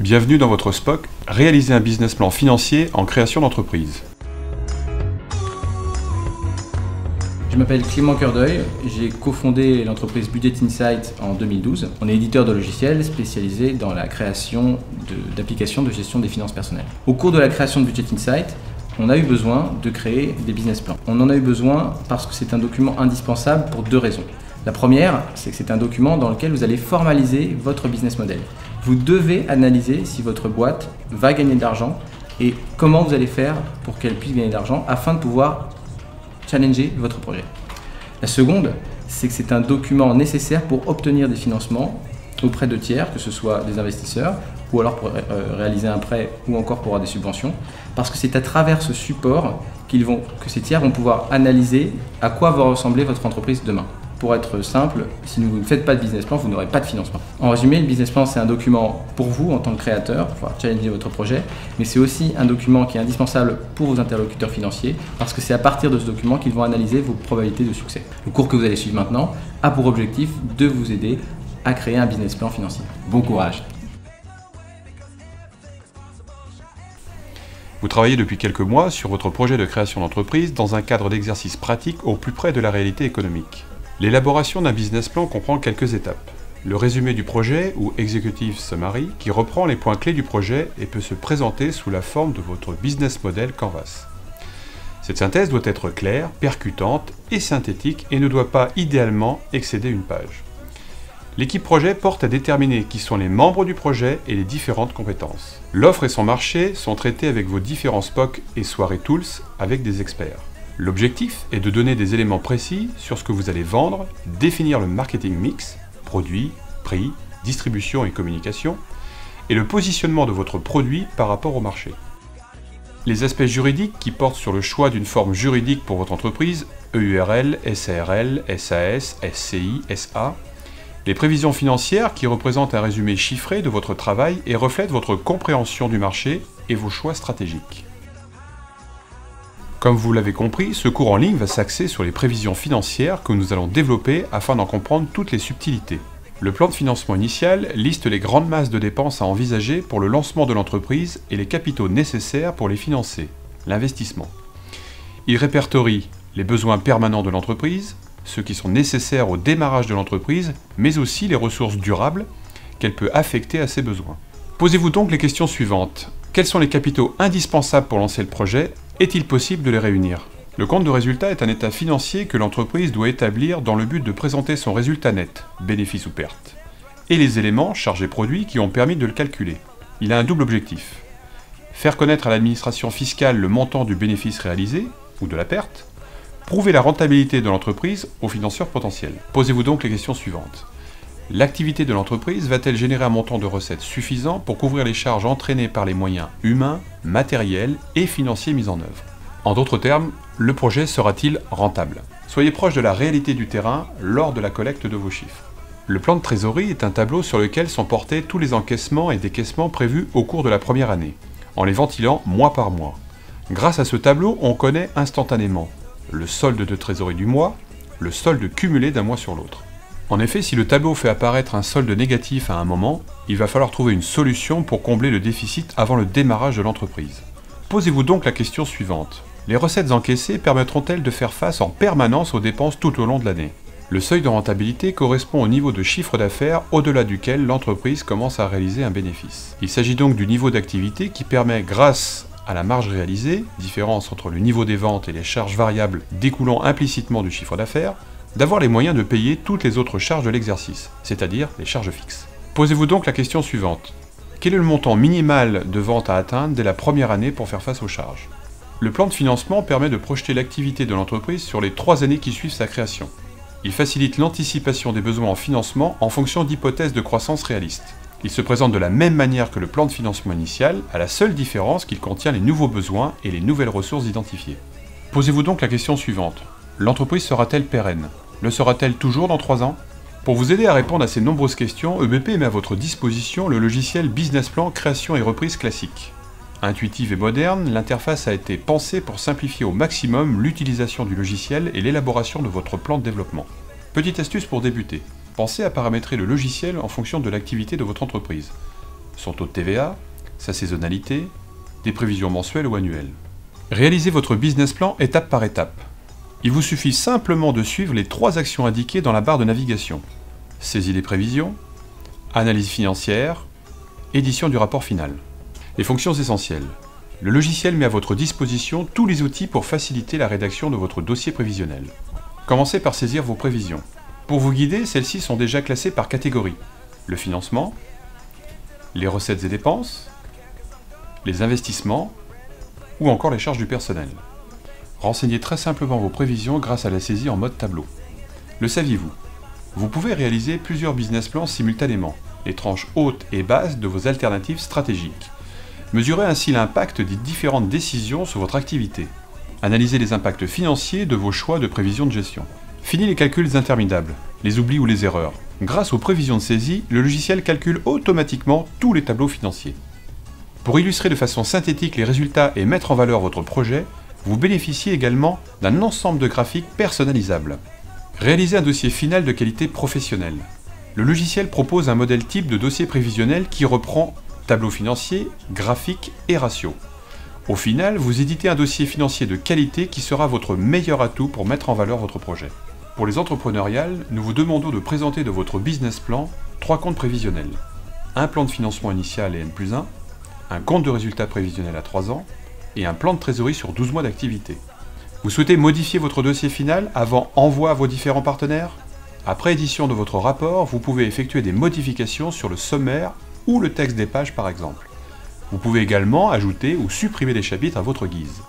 Bienvenue dans votre SPOC, réaliser un business plan financier en création d'entreprise. Je m'appelle Clément Coeurdeuil, j'ai cofondé l'entreprise Budget Insight en 2012. On est éditeur de logiciels spécialisé dans la création d'applications de gestion des finances personnelles. Au cours de la création de Budget Insight, on a eu besoin de créer des business plans. On en a eu besoin parce que c'est un document indispensable pour deux raisons. La première, c'est que c'est un document dans lequel vous allez formaliser votre business model. Vous devez analyser si votre boîte va gagner de l'argent et comment vous allez faire pour qu'elle puisse gagner de l'argent afin de pouvoir challenger votre projet. La seconde, c'est que c'est un document nécessaire pour obtenir des financements auprès de tiers, que ce soit des investisseurs ou alors pour réaliser un prêt ou encore pour avoir des subventions, parce que c'est à travers ce support que ces tiers vont pouvoir analyser à quoi va ressembler votre entreprise demain. Pour être simple, si vous ne faites pas de business plan, vous n'aurez pas de financement. En résumé, le business plan, c'est un document pour vous en tant que créateur, pour pouvoir challenger votre projet, mais c'est aussi un document qui est indispensable pour vos interlocuteurs financiers, parce que c'est à partir de ce document qu'ils vont analyser vos probabilités de succès. Le cours que vous allez suivre maintenant a pour objectif de vous aider à créer un business plan financier. Bon courage! Vous travaillez depuis quelques mois sur votre projet de création d'entreprise dans un cadre d'exercice pratique au plus près de la réalité économique. L'élaboration d'un business plan comprend quelques étapes. Le résumé du projet ou Executive Summary qui reprend les points clés du projet et peut se présenter sous la forme de votre business model Canvas. Cette synthèse doit être claire, percutante et synthétique et ne doit pas idéalement excéder une page. L'équipe projet porte à déterminer qui sont les membres du projet et les différentes compétences. L'offre et son marché sont traités avec vos différents SPOC et soirées tools avec des experts. L'objectif est de donner des éléments précis sur ce que vous allez vendre, définir le marketing mix, produit, prix, distribution et communication, et le positionnement de votre produit par rapport au marché. Les aspects juridiques qui portent sur le choix d'une forme juridique pour votre entreprise, EURL, SARL, SAS, SCI, SA, les prévisions financières qui représentent un résumé chiffré de votre travail et reflètent votre compréhension du marché et vos choix stratégiques. Comme vous l'avez compris, ce cours en ligne va s'axer sur les prévisions financières que nous allons développer afin d'en comprendre toutes les subtilités. Le plan de financement initial liste les grandes masses de dépenses à envisager pour le lancement de l'entreprise et les capitaux nécessaires pour les financer, l'investissement. Il répertorie les besoins permanents de l'entreprise, ceux qui sont nécessaires au démarrage de l'entreprise, mais aussi les ressources durables qu'elle peut affecter à ses besoins. Posez-vous donc les questions suivantes. Quels sont les capitaux indispensables pour lancer le projet ? Est-il possible de les réunir? Le compte de résultat est un état financier que l'entreprise doit établir dans le but de présenter son résultat net, bénéfice ou perte, et les éléments, charges et produits, qui ont permis de le calculer. Il a un double objectif. Faire connaître à l'administration fiscale le montant du bénéfice réalisé, ou de la perte, prouver la rentabilité de l'entreprise aux financeurs potentiels. Posez-vous donc les questions suivantes. L'activité de l'entreprise va-t-elle générer un montant de recettes suffisant pour couvrir les charges entraînées par les moyens humains, matériels et financiers mis en œuvre? En d'autres termes, le projet sera-t-il rentable? Soyez proche de la réalité du terrain lors de la collecte de vos chiffres. Le plan de trésorerie est un tableau sur lequel sont portés tous les encaissements et décaissements prévus au cours de la première année, en les ventilant mois par mois. Grâce à ce tableau, on connaît instantanément le solde de trésorerie du mois, le solde cumulé d'un mois sur l'autre. En effet, si le tableau fait apparaître un solde négatif à un moment, il va falloir trouver une solution pour combler le déficit avant le démarrage de l'entreprise. Posez-vous donc la question suivante. Les recettes encaissées permettront-elles de faire face en permanence aux dépenses tout au long de l'année? Le seuil de rentabilité correspond au niveau de chiffre d'affaires au-delà duquel l'entreprise commence à réaliser un bénéfice. Il s'agit donc du niveau d'activité qui permet, grâce à la marge réalisée, différence entre le niveau des ventes et les charges variables découlant implicitement du chiffre d'affaires, d'avoir les moyens de payer toutes les autres charges de l'exercice, c'est-à-dire les charges fixes. Posez-vous donc la question suivante. Quel est le montant minimal de vente à atteindre dès la première année pour faire face aux charges? Le plan de financement permet de projeter l'activité de l'entreprise sur les 3 années qui suivent sa création. Il facilite l'anticipation des besoins en financement en fonction d'hypothèses de croissance réalistes. Il se présente de la même manière que le plan de financement initial, à la seule différence qu'il contient les nouveaux besoins et les nouvelles ressources identifiées. Posez-vous donc la question suivante. L'entreprise sera-t-elle pérenne? Le sera-t-elle toujours dans 3 ans? Pour vous aider à répondre à ces nombreuses questions, EBP met à votre disposition le logiciel Business Plan Création et Reprise Classique. Intuitive et moderne, l'interface a été pensée pour simplifier au maximum l'utilisation du logiciel et l'élaboration de votre plan de développement. Petite astuce pour débuter. Pensez à paramétrer le logiciel en fonction de l'activité de votre entreprise. son taux de TVA, sa saisonnalité, des prévisions mensuelles ou annuelles. Réalisez votre business plan étape par étape. Il vous suffit simplement de suivre les 3 actions indiquées dans la barre de navigation. Saisie des prévisions, analyse financière, édition du rapport final. Les fonctions essentielles. Le logiciel met à votre disposition tous les outils pour faciliter la rédaction de votre dossier prévisionnel. Commencez par saisir vos prévisions. Pour vous guider, celles-ci sont déjà classées par catégorie. Le financement, les recettes et dépenses, les investissements ou encore les charges du personnel. Renseignez très simplement vos prévisions grâce à la saisie en mode tableau. Le saviez-vous? Vous pouvez réaliser plusieurs business plans simultanément, les tranches hautes et basses de vos alternatives stratégiques. Mesurez ainsi l'impact des différentes décisions sur votre activité. Analysez les impacts financiers de vos choix de prévision de gestion. Fini les calculs interminables, les oublis ou les erreurs. Grâce aux prévisions de saisie, le logiciel calcule automatiquement tous les tableaux financiers. Pour illustrer de façon synthétique les résultats et mettre en valeur votre projet, vous bénéficiez également d'un ensemble de graphiques personnalisables. Réalisez un dossier final de qualité professionnelle. Le logiciel propose un modèle type de dossier prévisionnel qui reprend tableau financier, graphique et ratio. Au final, vous éditez un dossier financier de qualité qui sera votre meilleur atout pour mettre en valeur votre projet. Pour les entrepreneuriales, nous vous demandons de présenter de votre business plan 3 comptes prévisionnels. Un plan de financement initial et N+1, un compte de résultat prévisionnel à 3 ans et un plan de trésorerie sur 12 mois d'activité. Vous souhaitez modifier votre dossier final avant envoi à vos différents partenaires? Après édition de votre rapport, vous pouvez effectuer des modifications sur le sommaire ou le texte des pages par exemple. Vous pouvez également ajouter ou supprimer des chapitres à votre guise.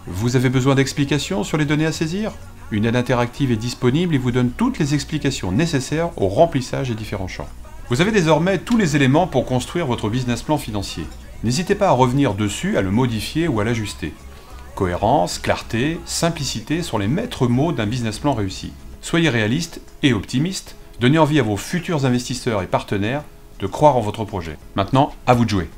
Vous avez besoin d'explications sur les données à saisir? Une aide interactive est disponible et vous donne toutes les explications nécessaires au remplissage des différents champs. Vous avez désormais tous les éléments pour construire votre business plan financier. N'hésitez pas à revenir dessus, à le modifier ou à l'ajuster. Cohérence, clarté, simplicité sont les maîtres mots d'un business plan réussi. Soyez réaliste et optimiste, donnez envie à vos futurs investisseurs et partenaires de croire en votre projet. Maintenant, à vous de jouer.